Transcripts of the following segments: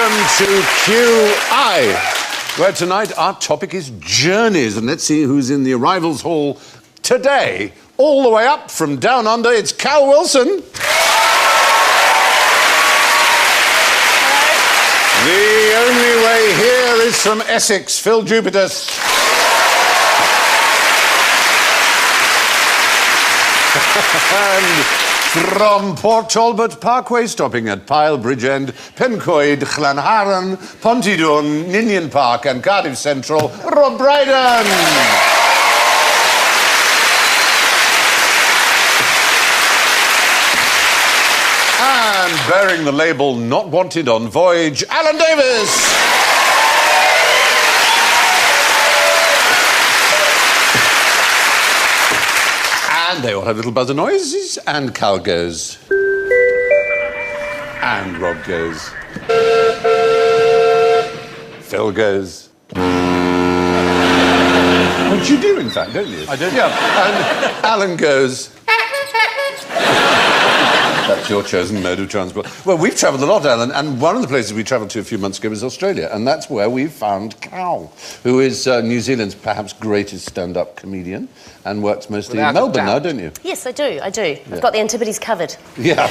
Welcome to QI, where tonight our topic is journeys. And let's see who's in the arrivals hall today. All the way up from down under, it's Cal Wilson. The only way here is from Essex, Phill Jupitus. And from Port Talbot Parkway, stopping at Pyle, Bridgend, Pencoed, Llanharan, Pontydwn, Ninian Park and Cardiff Central, Rob Brydon. And bearing the label Not Wanted on Voyage, Alan Davis. And they all have little buzzer noises, and Cal goes. And Rob goes. Phil goes. Which you do, in fact, don't you? I do. Yeah. And Alan goes. That's your chosen mode of transport. Well, we've travelled a lot, Alan, and one of the places we travelled to a few months ago was Australia, and that's where we found Cal, who is New Zealand's perhaps greatest stand-up comedian and works mostly in Melbourne now, don't you? Yes, I do. Yeah. I've got the Antipodes covered. Yeah.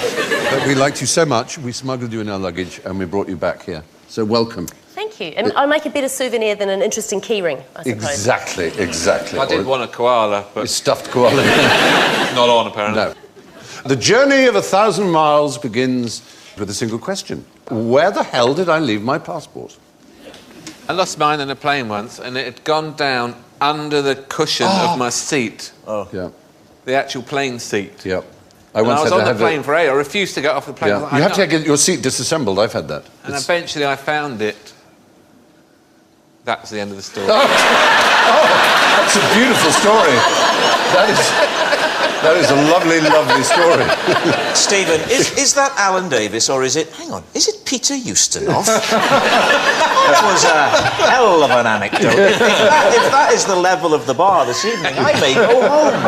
But we liked you so much, we smuggled you in our luggage and we brought you back here. So welcome. Thank you. And I make a better souvenir than an interesting keyring, I suppose. Exactly. I did want a koala, but... A stuffed koala. Not on, apparently. No. The journey of 1,000 miles begins with a single question. Where the hell did I leave my passport? I lost mine in a plane once, and it had gone down under the cushion of my seat. Oh. Yeah. The actual plane seat. Yeah. I was on the plane for 8. I refused to get off the plane. Yeah. You have to get your seat disassembled. I've had that. And eventually I found it. That's the end of the story. Oh, that's a beautiful story. That is a lovely, lovely story. Stephen, is that Alan Davis, or is it... Hang on, is it Peter Ustinov? That was a hell of an anecdote. If that is the level of the bar this evening, I may go home.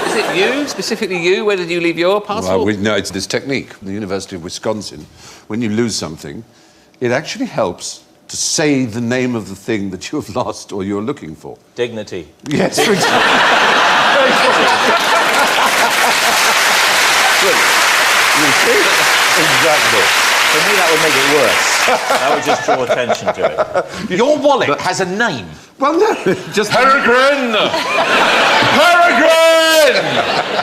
Is it you, specifically you? Where did you leave your passport? Well, no, it's this technique. The University of Wisconsin, when you lose something, it actually helps to say the name of the thing that you have lost or you're looking for. Dignity. Yes, for example. Exactly. For me, that would make it worse. That would just draw attention to it. Your wallet has a name. Well, no, just... Peregrine! Peregrine!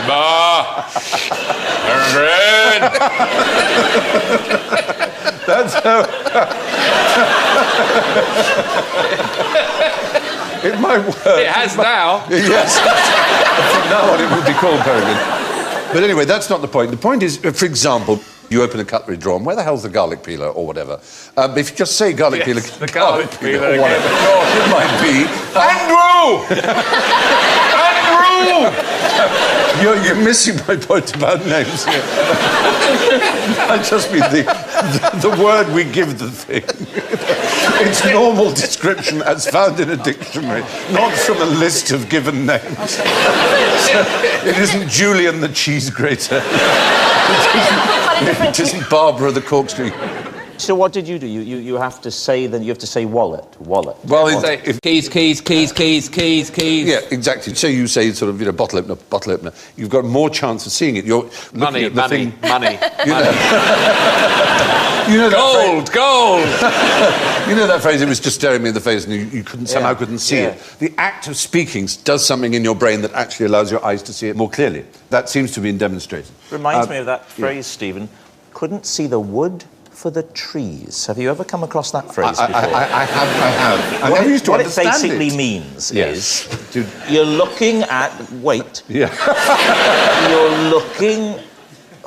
Bah! Peregrine! That's how... It might work. It has now. Yes. From now on, it would be called Peregrine. But anyway, that's not the point. The point is, for example, you open a cutlery drawer, and where the hell's the garlic peeler or whatever? If you just say garlic peeler... The garlic peeler or whatever, it might be... Andrew! Andrew! You're missing my point about names here. I just mean the word we give the thing. Its normal description as found in a dictionary, not from a list of given names. So it isn't Julian the cheese grater. It isn't Barbara the corkscrew. So what did you do? You have to say wallet. Well, if keys. Yeah, exactly. So you say sort of, bottle opener. You've got more chance of seeing it. You're money. You know gold. You know that phrase, it was just staring me in the face and you somehow couldn't see it. The act of speaking does something in your brain that actually allows your eyes to see it more clearly. That seems to be demonstrated. Reminds me of that phrase, Stephen. Couldn't see the wood for the trees. Have you ever come across that phrase before? I have. I never used to understand it. What it basically means is Dude. You're looking at... Wait. Yeah. You're looking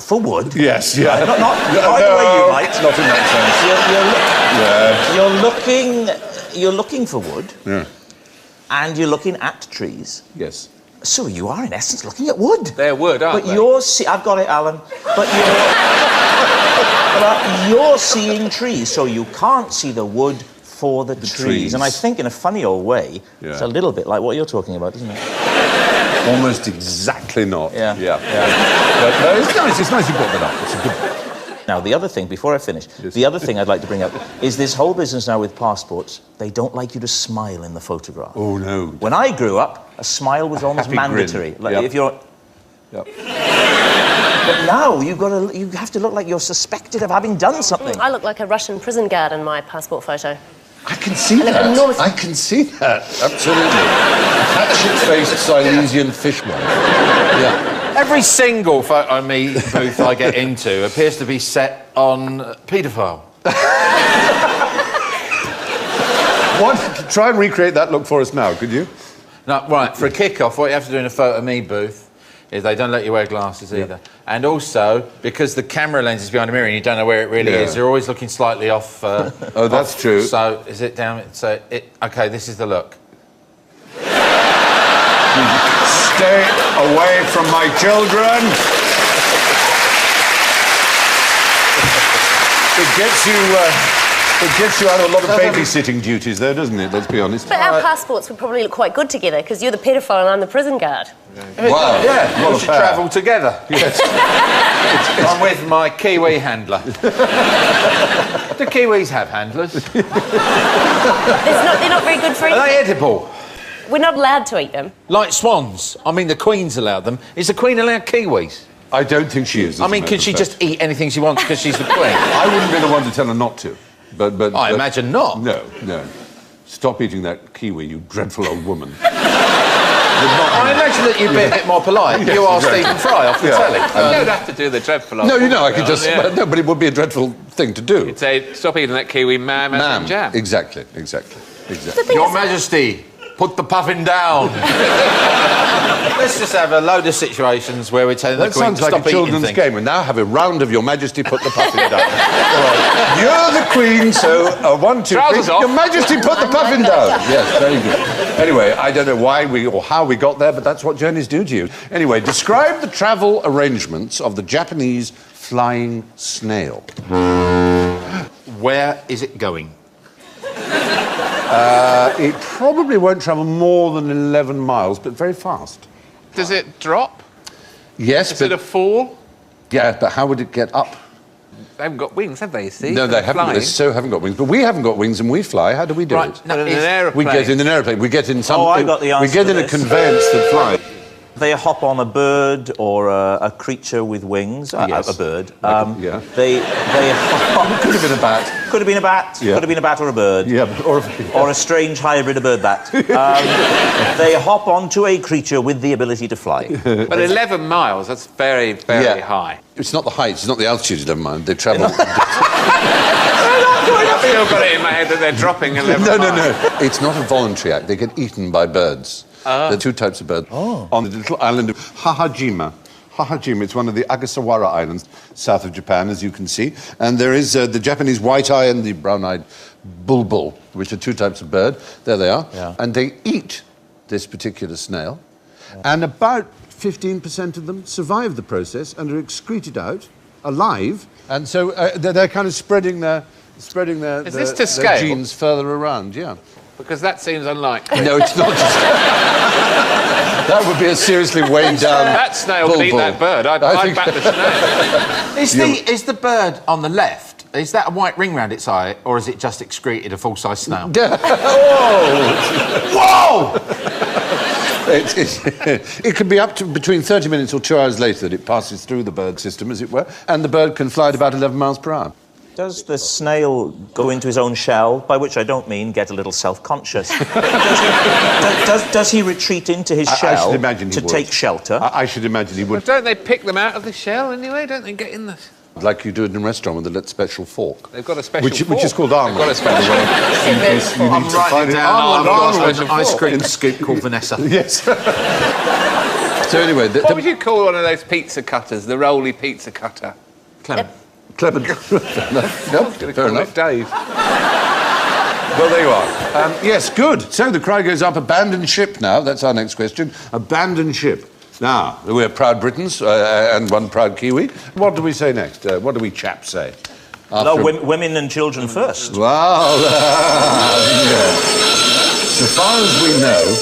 for wood. Yes, yeah. Not the way you might. Not in that sense. You're looking for wood. Yeah. And you're looking at trees. Yes. So you are, in essence, looking at wood. They're wood, aren't they? But I've got it, Alan. But you're seeing trees, so you can't see the wood for the trees. And I think, in a funny old way, it's a little bit like what you're talking about, isn't it? Almost exactly not. Yeah. But it's nice you brought that up. It's a good... Now, the other thing, before I finish, the other thing I'd like to bring up is this whole business now with passports. They don't like you to smile in the photograph. Oh, no. When I grew up, a smile was almost mandatory. Like if you're... Yep. But now you have to look like you're suspected of having done something. I look like a Russian prison guard in my passport photo. I can see that. enormous. I can see that. Absolutely. Hatchet-faced Silesian fishman. Yeah. Every single photo me booth I get into appears to be set on paedophile. Try and recreate that look for us now, could you? No, right, for a kick-off, what you have to do in a photo me booth is they don't let you wear glasses either. And also, because the camera lens is behind the mirror and you don't know where it really is, you're always looking slightly off... oh, that's true. So, is it down... So, OK, this is the look. Stay away from my children. It gets you out of a lot of babysitting duties, though, doesn't it? Let's be honest. But our passports would probably look quite good together, because you're the paedophile and I'm the prison guard. Wow. Yeah, we should travel together. Yes. I'm with my Kiwi handler. Do Kiwis have handlers? They're not very good for eating. Are they edible? We're not allowed to eat them. Like swans. I mean, the Queen's allowed them. Is the Queen allowed Kiwis? I don't think she is. I mean, can she just eat anything she wants because she's the Queen? I wouldn't be the one to tell her not to. But I imagine not. No. Stop eating that kiwi, you dreadful old woman. I imagine that you'd be a bit more polite. Yes, you are exactly. Stephen Fry off the telly. You don't have to do the dreadful. No, you know, I could just... Yeah. No, but it would be a dreadful thing to do. You'd say, stop eating that kiwi, ma'am, as in jam. Exactly. Your Majesty, put the puffin down. Let's just have a load of situations where we're telling the That Queen sounds to like stop a children's eating things. game. We now have a round of Your Majesty, put the puffin down. Right. You're the Queen, so 1, 2, 3. Trousers off. Your Majesty, put the puffin down. Yes, very good. Anyway, I don't know why or how we got there, but that's what journeys do to you. Anyway, describe the travel arrangements of the Japanese flying snail. Where is it going? It probably won't travel more than 11 miles, but very fast. Does it drop? Yes, Is but... it a fall? Yeah, but how would it get up? They haven't got wings, have they, you see? No, they haven't. Flying. They so haven't got wings. But we haven't got wings and we fly. How do we do it? No, in an aeroplane. We get in an aeroplane. We get in some... Oh, I got the answer We get to in a this. conveyance that flies. They hop on a bird or a creature with wings. Yes. A bird. Yeah. They Could have been a bat. could have been a bat. Yeah. Could have been a bat or a bird. Yeah, Or a strange hybrid of bird bat. They hop onto a creature with the ability to fly. But 11 miles, that's very, very Yeah. high. It's not the height, it's not the altitude, never mind. They travel... I've still got it in my head that they're dropping 11 miles. No. It's not a voluntary act. They get eaten by birds. There are two types of birds. On the little island of Hahajima. Hahajima, it's one of the Agasawara Islands, south of Japan, as you can see. And there is the Japanese white-eye and the brown-eyed bulbul, which are two types of bird. There they are. Yeah. And they eat this particular snail. Yeah. And about 15% of them survive the process and are excreted out alive. And so they're kind of spreading their Is this to their scale? genes further around, yeah. Because that seems unlikely. No, it's not. That would be a seriously weighed down. That snail could eat bulbul. that bird. I'd back the snail. Is the bird on the left, is that a white ring round its eye, or is it just excreted a full-size snail? Whoa! It can be up to between 30 minutes or 2 hours later that it passes through the bird system, as it were, and the bird can fly at about 11 miles per hour. Does the snail go into his own shell, by which I don't mean get a little self-conscious? does he retreat into his I shell should imagine he to would. take shelter? I should imagine he would. Don't they pick them out of the shell anyway? Don't they get in the... Like you do it in a restaurant with a special fork. They've got a special Which fork. is called armour. They've got a special fork. I'm writing down Armour, an special ice fork. cream scoop called Vanessa. Yes. So anyway... What would you call one of those pizza cutters, the roly pizza cutter? Clement. Clement. Fair enough. Fair Call enough. it Dave. Well, there you are. Yes, good. So the cry goes up, abandoned ship now. That's our next question. Abandoned ship. Now, we're proud Britons and one proud Kiwi. What do we say next? What do we chaps say? No, women and children first. Well, yes. So far as we know,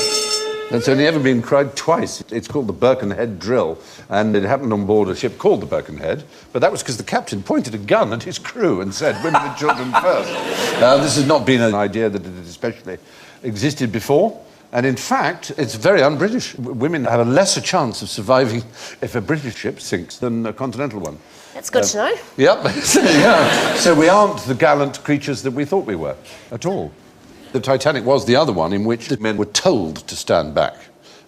That's only ever been tried twice. It's called the Birkenhead drill, and it happened on board a ship called the Birkenhead, but that was because the captain pointed a gun at his crew and said, women and children first. This has not been an idea that had especially existed before, and in fact, it's very un-British. Women have a lesser chance of surviving if a British ship sinks than a continental one. That's good to know. Yep. Yeah. So we aren't the gallant creatures that we thought we were, at all. The Titanic was the other one in which the men were told to stand back.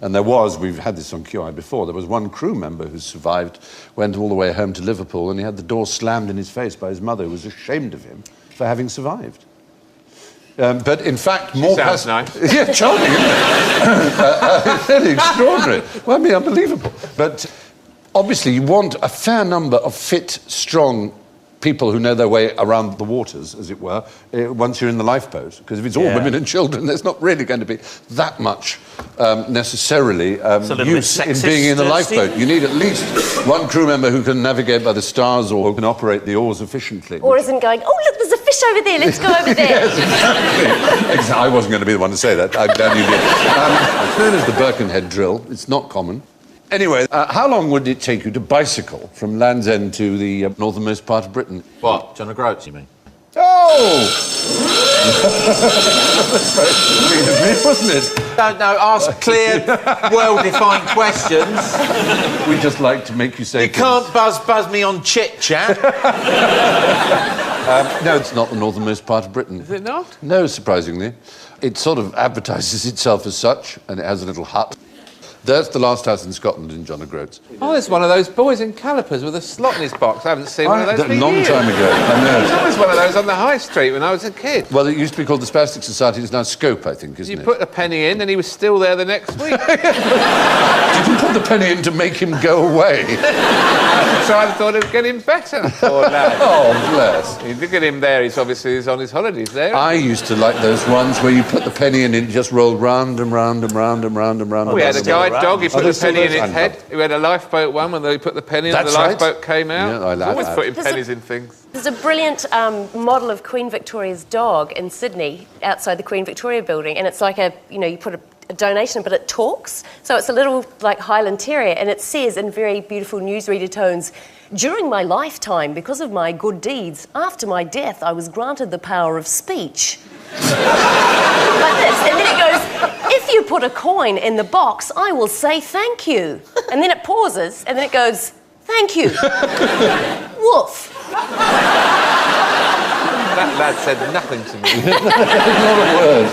And there was, we've had this on QI before, there was one crew member who survived, went all the way home to Liverpool, and he had the door slammed in his face by his mother, who was ashamed of him for having survived. But in fact, more... Sounds nice. Yeah, charming, isn't it? Really extraordinary. Well, I mean, unbelievable. But obviously, you want a fair number of fit, strong people who know their way around the waters, as it were, once you're in the lifeboat. Because if it's all women and children, there's not really going to be that much necessarily use in being in the lifeboat. You need at least one crew member who can navigate by the stars or who can operate the oars efficiently. Or isn't going, oh, look, there's a fish over there, let's go over there. Yes, exactly. I wasn't going to be the one to say that. I'm glad you did. It's known as the Birkenhead drill. It's not common. Anyway, how long would it take you to bicycle from Land's End to the northernmost part of Britain? What? John O'Groats, you mean? Oh! That's very sweet of me, wasn't it? No, ask clear, well-defined questions. We just like to make you say You can't buzz me on chit-chat. no, it's not the northernmost part of Britain. Is it not? No, surprisingly. It sort of advertises itself as such, and it has a little hut. That's the last house in Scotland in John O'Groats. Oh, there's one of those boys in calipers with a slot in his box. I haven't seen one of those for A long years. time ago, I know. There's always one of those on the high street when I was a kid. Well, it used to be called the Spastic Society. It's now Scope, I think, isn't You it? put a penny in and he was still there the next week. Did you put the penny in to make him go away? So I thought it would get him better. Poor lad. Oh, bless. You look at him there, he's obviously on his holidays there. I used to like those ones where you put the penny in and it just rolled round and round and round and round and round. We had a guide dog, he put the penny in his those? head. We had a lifeboat one when they put the penny in and the That's right. lifeboat came out. Yeah, I like always that. putting There's a- pennies in things. There's a brilliant model of Queen Victoria's dog in Sydney, outside the Queen Victoria building, and it's like you put a donation, but it talks. So it's a little, like, Highland Terrier, and it says in very beautiful newsreader tones, "During my lifetime, because of my good deeds, after my death, I was granted the power of speech." Like this, and then it goes, "If you put a coin in the box, I will say thank you." And then it pauses, and then it goes, "Thank you." Woof. That lad said nothing to me. Not a word.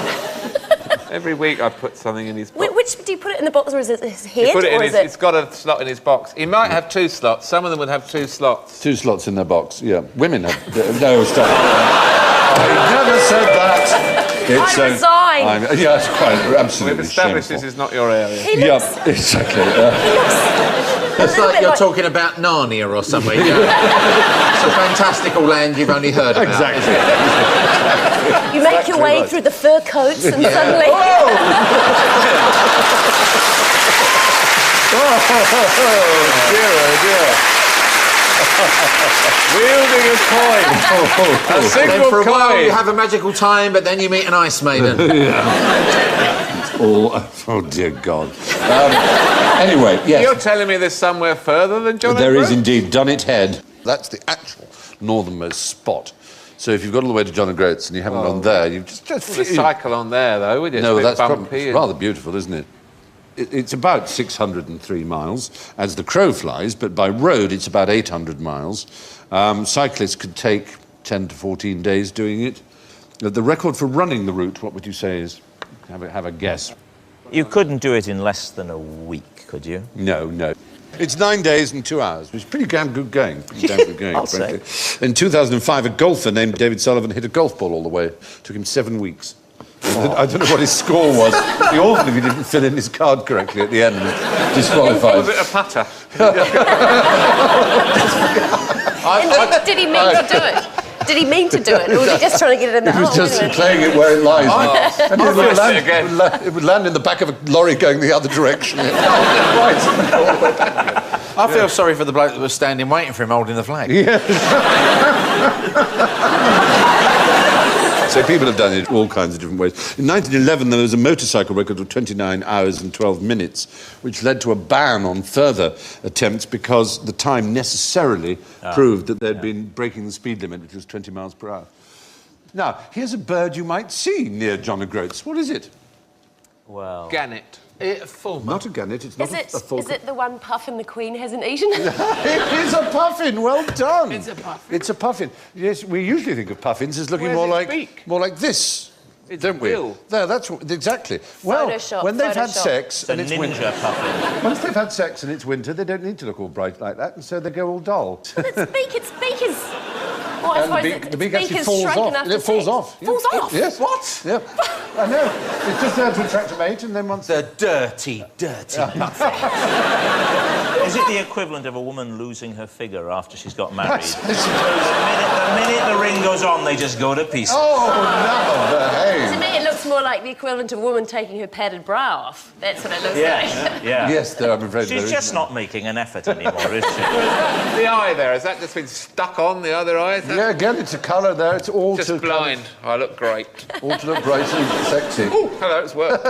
Every week I put something in his box. Which do you put it in the box, or is it his head? You put it in or his, is it... It's got a slot in his box. He might have two slots. Some of them would have two slots. 2 slots in their box, yeah. Women have... No, stop. I never said that. I resign. Yeah, it's quite absolutely We've established shameful. this is not your area. He looks, Yeah, exactly. It's like you're talking about Narnia or something. It's a fantastical land you've only heard about. Exactly. You make your way through the fur coats and suddenly... Wielding a coin. A Then single for a while coin. you have a magical time, but then you meet an ice maiden. Oh, dear God. Anyway, yes. You're telling me there's somewhere further than John There is O'Groats? indeed Dunnet Head. That's the actual northernmost spot. So if you've got all the way to John O'Groats and you haven't gone there, you've just The cycle on there, though, would you? No, It's a bit that's bumpy and- rather beautiful, isn't it? It's about 603 miles as the crow flies, but by road it's about 800 miles. Cyclists could take 10 to 14 days doing it. The record for running the route, what would you say is? Have a guess. You couldn't do it in less than a week, could you? No. It's 9 days and 2 hours. It's pretty damn good going. I'll say. In 2005, a golfer named David Sullivan hit a golf ball all the way. Took him 7 weeks. I don't know what his score was. It'd be awful if he didn't fill in his card correctly at the end. Disqualified. Was it a putter? Did he mean to do it? Did he mean to do it, or was he just trying to get it in the He was hole? just anyway? playing it where it lies. And it would, I'll again. it would land in the back of a lorry going the other direction. I feel sorry for the bloke that was standing waiting for him holding the flag. So people have done it all kinds of different ways. In 1911, there was a motorcycle record of 29 hours and 12 minutes, which led to a ban on further attempts because the time necessarily proved that they'd been breaking the speed limit, which was 20 miles per hour. Now, here's a bird you might see near John O'Groats. What is it? Well... Gannet. Full. Not a gannet, it's not a falcon. Is it the one puffin the Queen hasn't eaten? It is a puffin, well done. It's a puffin. It's a puffin. Yes, we usually think of puffins as looking Where's more its like beak? more like this. It's don't we? bill. There, that's exactly. Well, Photoshop, when they've had Photoshop. sex It's a and it's ninja winter, puffin. once they've had sex and it's winter, they don't need to look all bright like that, and so they go all dull. Its beak is... Well, I And suppose the beak actually is falls shrunken off. after It falls sex. off. Yeah. Falls off? Yes. What? Yeah. I know. It's just there to attract a mate, and then once The dirty, dirty puffin. Is it the equivalent of a woman losing her figure after she's got married? That's- The minute the ring goes on, they just go to pieces. Oh no! Behave. To me, it looks more like the equivalent of a woman taking her padded bra off. That's what it looks like. Yeah. Yes, there, I'm afraid there She's is just no- not making an effort anymore, is she? The eye there, has that just been stuck on the other eye? Is that Yeah, again, it's a colour there. It's all just to blind? I look great. all to look bright and sexy. Oh, hello, it's worked.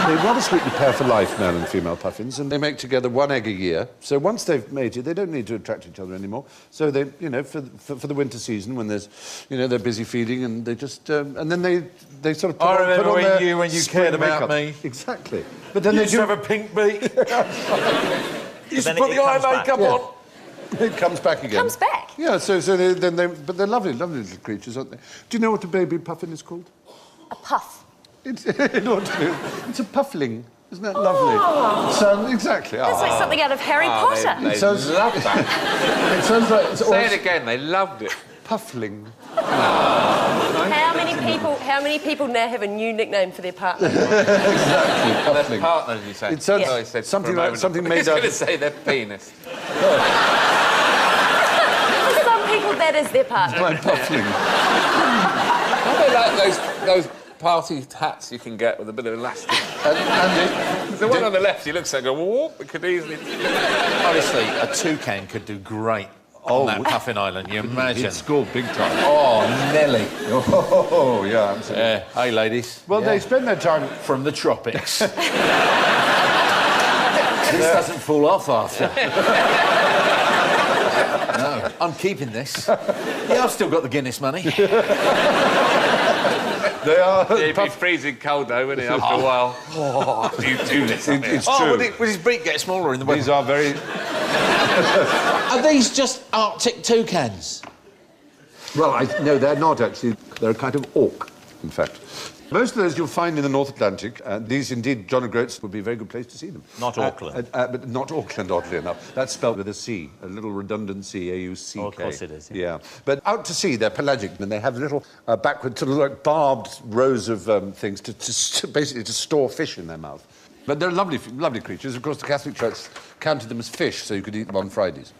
They rather sweetly pair for life, male and female puffins, and they make together one egg a year. So once they've mated, they don't need to attract each other anymore. So they, you know, for the winter season, when there's, you know, they're busy feeding, and they just, and then they sort of put I on, remember put on when their you spring cared about makeup. me. Exactly. But then You they used to do. have a pink beak. You used to then put it the eye comes back. makeup Yeah. on. It comes back again. Comes back? Yeah. So but they're lovely, lovely little creatures, aren't they? Do you know what a baby puffin is called? A puff. It's a puffling. Isn't that lovely? Oh. So exactly. That's like something out of Harry Potter. They sounds- love that. It sounds like it's Say it again, they loved it. puffling. How many people now have a new nickname for their partner? Exactly, puffling. Partner, did you say? It sounds Oh, he said something for a like moment. something I made was out going to of. say their penis. For some people, that is their partner. My puffling. I don't like those party hats you can get with a bit of elastic. And The one on the left, he looks like a whoop. It could easily. Honestly, a toucan could do great on that puffin island. You imagine? it's scored big time. Oh, Nelly. Oh, yeah, absolutely. Yeah. Hey, ladies. Well, they spend their time. From the tropics. This doesn't fall off after. No, I'm keeping this. Yeah, I've still got the Guinness money. They are. Yeah, he'd be freezing cold though, wouldn't he, after a while? Oh, do this. It's Oh, true. would his beak get smaller in the winter? These are very. Are these just Arctic toucans? Well, no, they're not actually. They're a kind of auk, in fact. Most of those you'll find in the North Atlantic. These, indeed, John O'Groats would be a very good place to see them. Not Auckland. But not Auckland, oddly enough. That's spelled with a C, a little redundant C, A-U-C-K. Oh, of course it is, Yeah. But out to sea, they're pelagic, and they have little backward, sort of like barbed rows of things to basically to store fish in their mouth. But they're lovely, lovely creatures. Of course, the Catholic Church counted them as fish, so you could eat them on Fridays.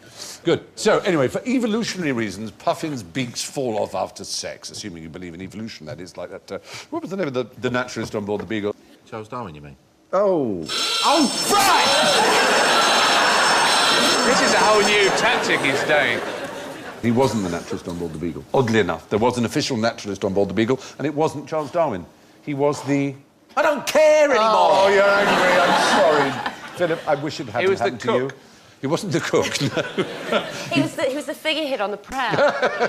Good. So, anyway, for evolutionary reasons, puffins' beaks fall off after sex, assuming you believe in evolution, that is, like that... what was the name of the naturalist on board the Beagle? Charles Darwin, you mean? Oh. This is a whole new tactic he's doing. He wasn't the naturalist on board the Beagle. Oddly enough, there was an official naturalist on board the Beagle, and it wasn't Charles Darwin. He was the... I don't care anymore. Oh, you're angry. I'm sorry. Philip, I wish it hadn't was the happened to you. cook. He wasn't the cook, no. He was the figurehead on the prow.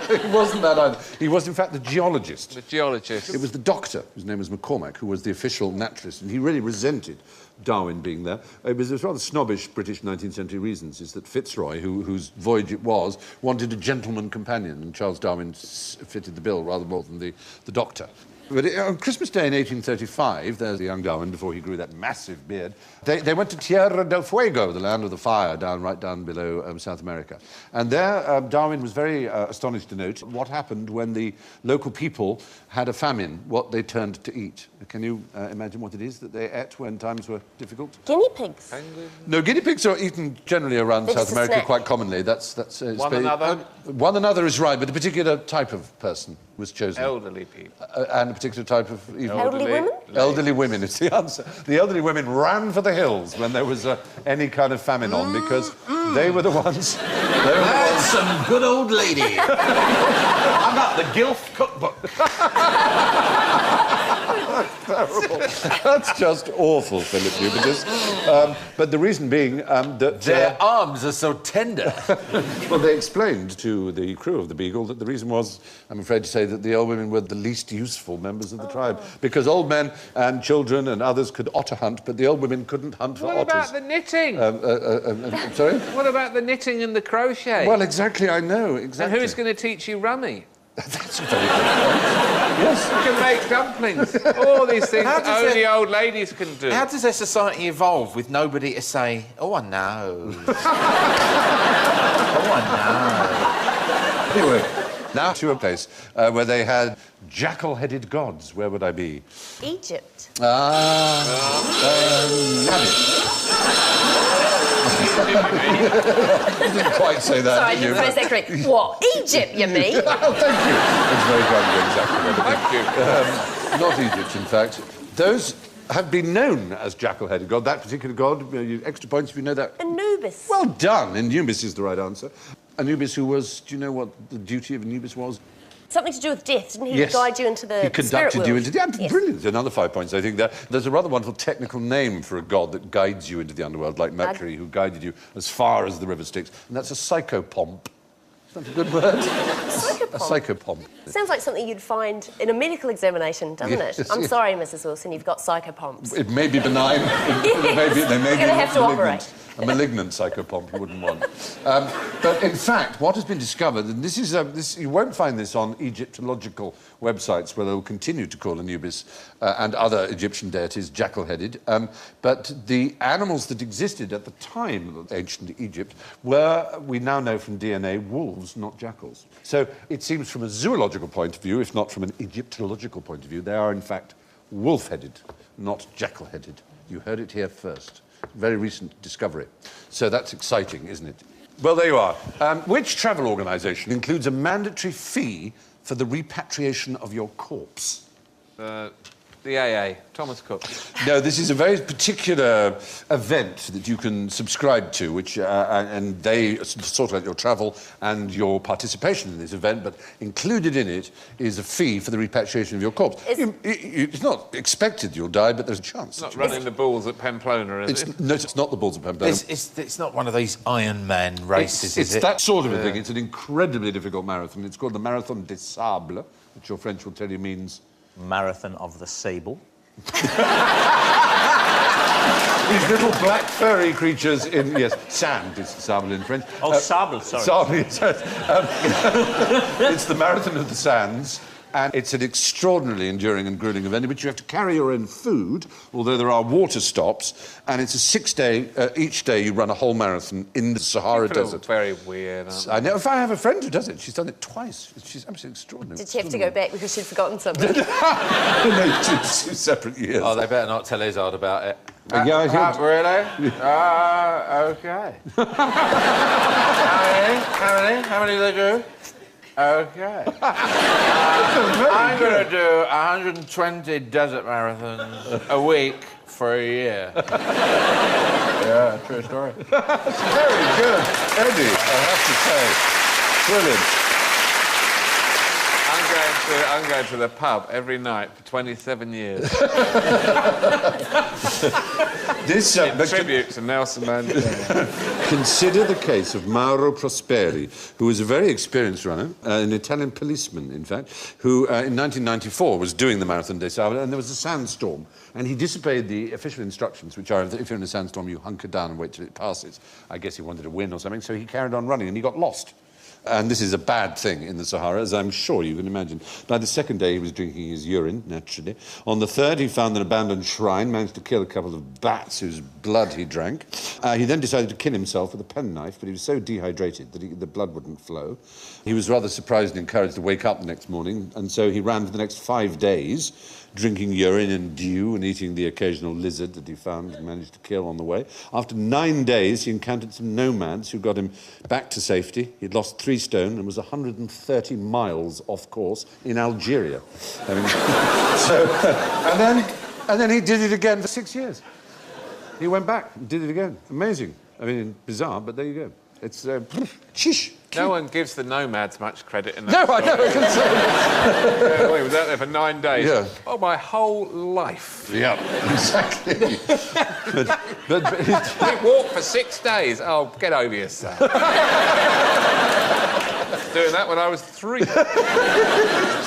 He wasn't that either. He was, in fact, the geologist. The geologist. It was the doctor, whose name was McCormack, who was the official naturalist, and he really resented Darwin being there. It was rather snobbish British 19th century reasons, is that Fitzroy, whose voyage it was, wanted a gentleman companion, and Charles Darwin fitted the bill rather more than the doctor. But on Christmas Day in 1835, there's the young Darwin, before he grew that massive beard, they went to Tierra del Fuego, the land of the fire, right down below South America. And there, Darwin was very astonished to note what happened when the local people had a famine, what they turned to eat. Can you imagine what it is that they ate when times were difficult? Guinea pigs. No, guinea pigs are eaten generally around They're South just a America snack. quite commonly. That's One another? One another is right, but a particular type of person was chosen. Elderly people. And a particular type of... Elderly women? Elderly women is the answer. The elderly women ran for the hills when there was any kind of famine on because they were the ones... They were the Some good old lady. I got the Gilf cookbook. Terrible. That's just awful, Philip Jupitus. But the reason being that... Their arms are so tender. Well, they explained to the crew of the Beagle that the reason was, I'm afraid to say, that the old women were the least useful members of the tribe. Because old men and children and others could otter hunt, but the old women couldn't hunt for otters. What about the knitting? Sorry? What about the knitting and the crochet? Well, exactly, I know, exactly. And who's going to teach you rummy? That's a very good point. Yes. You can make dumplings. All these things only old ladies can do. How does their society evolve with nobody to say, oh, I know? Oh, I know. Anyway, now to a place where they had jackal-headed gods. Where would I be? Egypt. You didn't quite say that, Sorry, I did didn't you? phrase that correctly. What? Egypt, you mean? Oh, thank you. That's very kind of you, exactly. Thank you. Not Egypt, in fact. Those have been known as jackal-headed god. That particular god, extra points if you know that. Anubis. Well done. Anubis is the right answer. Anubis, who was... Do you know what the duty of Anubis was? Something to do with death, didn't he? Yes. Guide you into the He spirit conducted world. you into... Yeah, Yes. brilliant. Another 5 points, I think. There's a rather wonderful technical name for a god that guides you into the underworld, like Mercury, who guided you as far as the river Styx, and that's a psychopomp. Is that a good word? Psychopomp. A psychopomp. Sounds like something you'd find in a medical examination, doesn't Yes, it? I'm yes. sorry, Mrs. Wilson, you've got psychopomps. It may be benign. Yes. They may You're be gonna have to malignant. operate. A malignant psychopomp you wouldn't want. But in fact, what has been discovered, and this is you won't find this on Egyptological websites where they will continue to call Anubis and other Egyptian deities jackal-headed, but the animals that existed at the time of ancient Egypt were, we now know from DNA, wolves, not jackals. So it seems from a zoological point of view, if not from an Egyptological point of view, they are in fact wolf-headed, not jackal-headed. You heard it here first. Very recent discovery. So that's exciting, isn't it? Well, there you are. Which travel organisation includes a mandatory fee for the repatriation of your corpse? The AA, Thomas Cook. No, this is a very particular event that you can subscribe to, which and they sort out your travel and your participation in this event, but included in it is a fee for the repatriation of your corpse. It's not expected you'll die, but there's a chance. Not running the bulls at Pamplona, is it? No, it's not the Bulls of Pamplona. It's not one of these Iron Man races, is It's it? that sort of a thing. It's an incredibly difficult marathon. It's called the Marathon des Sables, which your French will tell you means... Marathon of the Sable. These little black furry creatures in... Yes, sand is sable in French. Oh, sable, sorry. Sable, yes. It's the Marathon of the Sands, and it's an extraordinarily enduring and grueling event in which you have to carry your own food, although there are water stops, and it's a 6-day... each day you run a whole marathon in the Sahara People are Desert. very weird, aren't they? I know. If I have a friend who does it, she's done it twice. She's absolutely extraordinary. Did she have to go back because she'd forgotten something? No, two separate years. Oh, they better not tell Izzard about it. Yeah, I think- Really? Okay. How many do they do? Okay. I'm going to do 120 desert marathons a week for a year. Yeah, true story. Very good, Eddie, I have to say. Brilliant. I'm going to the pub every night for 27 years. This In tribute to Nelson Mandela. Consider the case of Mauro Prosperi, who was a very experienced runner, an Italian policeman, in fact, who in 1994 was doing the Marathon des Sables, and there was a sandstorm, and he disobeyed the official instructions, which are, if you're in a sandstorm, you hunker down and wait till it passes. I guess he wanted to win or something, so he carried on running, and he got lost. And this is a bad thing in the Sahara, as I'm sure you can imagine. By the second day, he was drinking his urine, naturally. On the third, he found an abandoned shrine, managed to kill a couple of bats whose blood he drank. He then decided to kill himself with a penknife, but he was so dehydrated that the blood wouldn't flow. He was rather surprised and encouraged to wake up the next morning, and so he ran for the next 5 days, drinking urine and dew and eating the occasional lizard that he found and managed to kill on the way. After 9 days, he encountered some nomads who got him back to safety. He'd lost 3 stone and was 130 miles off course in Algeria. I mean, and then he did it again for 6 years. He went back and did it again. Amazing. I mean, bizarre, but there you go. It's... Chish! No one gives the nomads much credit in that No, I story. know, I can say. We was out there for 9 days. Yeah. Oh, my whole life. Yeah, exactly. but We walked for 6 days. Oh, get over yourself. Doing that when I was 3.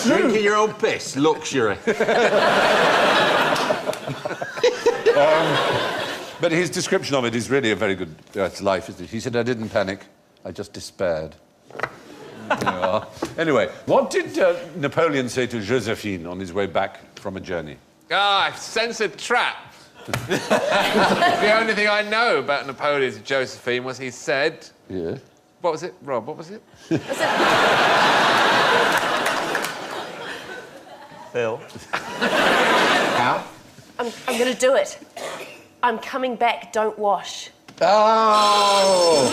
Drinking your own piss, luxury. But his description of it is really a very good life, isn't it? He said, I didn't panic, I just despaired. There you are. Anyway, what did Napoleon say to Josephine on his way back from a journey? Ah, I sense a trap. The only thing I know about Napoleon to Josephine was he said... Yeah. What was it, Rob? What was it? Phill. How? I'm going to do it. I'm coming back, don't wash. Oh!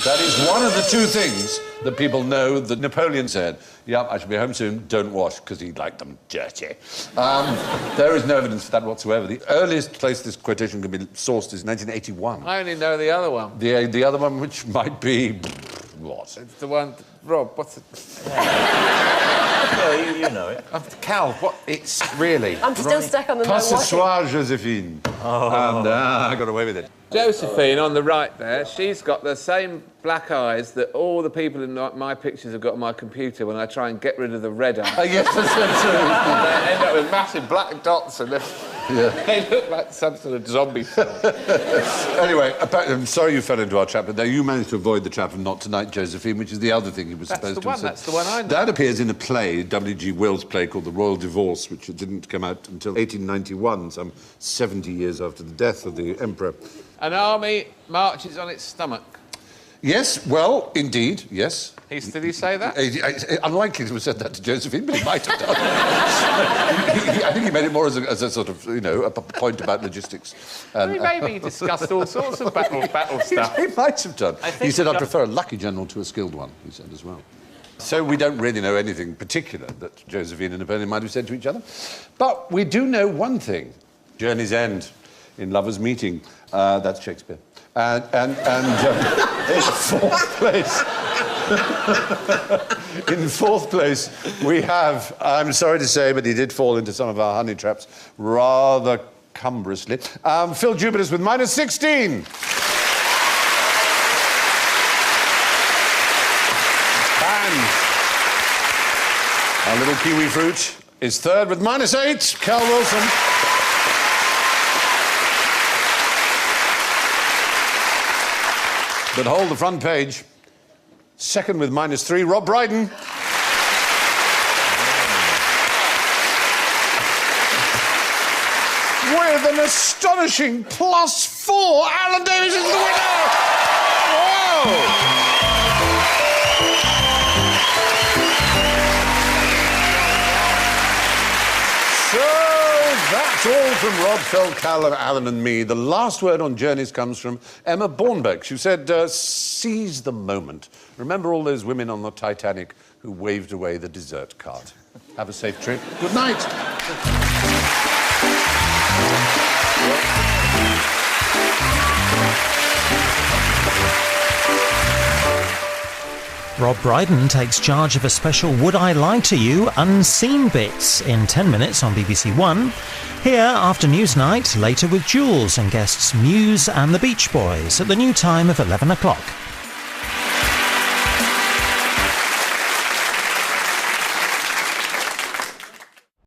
That is one of the 2 things that people know that Napoleon said. Yep, I shall be home soon, don't wash, because he liked them dirty. There is no evidence for that whatsoever. The earliest place this quotation can be sourced is 1981. I only know the other one. The other one, which might be... what? It's the one... Rob, what's it? Well, you know it. Cal, what? It's really... I'm still stuck on the no Pas ce washing. soir, Josephine. Oh. And I got away with it. Josephine, on the right there, she's got the same black eyes that all the people in my pictures have got on my computer when I try and get rid of the red eye. Yes, that's absolutely. They end up with massive black dots and they look like some sort of zombie film. Anyway, I'm sorry you fell into our trap, but now you managed to avoid the trap of Not Tonight, Josephine, which is the other thing he was supposed to have said. That's the one I know. That appears in a play, W.G. Wells' play called The Royal Divorce, which didn't come out until 1891, some 70 years after the death of the Emperor. An army marches on its stomach. Yes, well, indeed, yes. Did he say that? Unlikely to have said that to Josephine, but he might have done. I think he made it more as a sort of, you know, a point about logistics. Maybe he discussed all sorts of battle stuff. He might have done. He said, I he prefer a lucky general to a skilled one, he said as well. So we don't really know anything particular that Josephine and Napoleon might have said to each other. But we do know one thing. Journey's End, in Lovers' Meeting. That's Shakespeare. And fourth place. In fourth place, we have, I'm sorry to say, but he did fall into some of our honey traps rather cumbrously. Phill Jupitus with -16. And our little kiwi fruit is third with -8. Cal Wilson. But hold the front page. Second with -3, Rob Brydon. With an astonishing +4, Alan Davis is the winner! Whoa! So that's all from Rob, Phill, Cal, Alan and me. The last word on journeys comes from Emma Bornbeck. She said, seize the moment. Remember all those women on the Titanic who waved away the dessert cart. Have a safe trip. Good night. Rob Brydon takes charge of a special Would I Lie to You Unseen Bits in 10 minutes on BBC One. Here after Newsnight, later with Jules and guests Muse and the Beach Boys at the new time of 11 o'clock.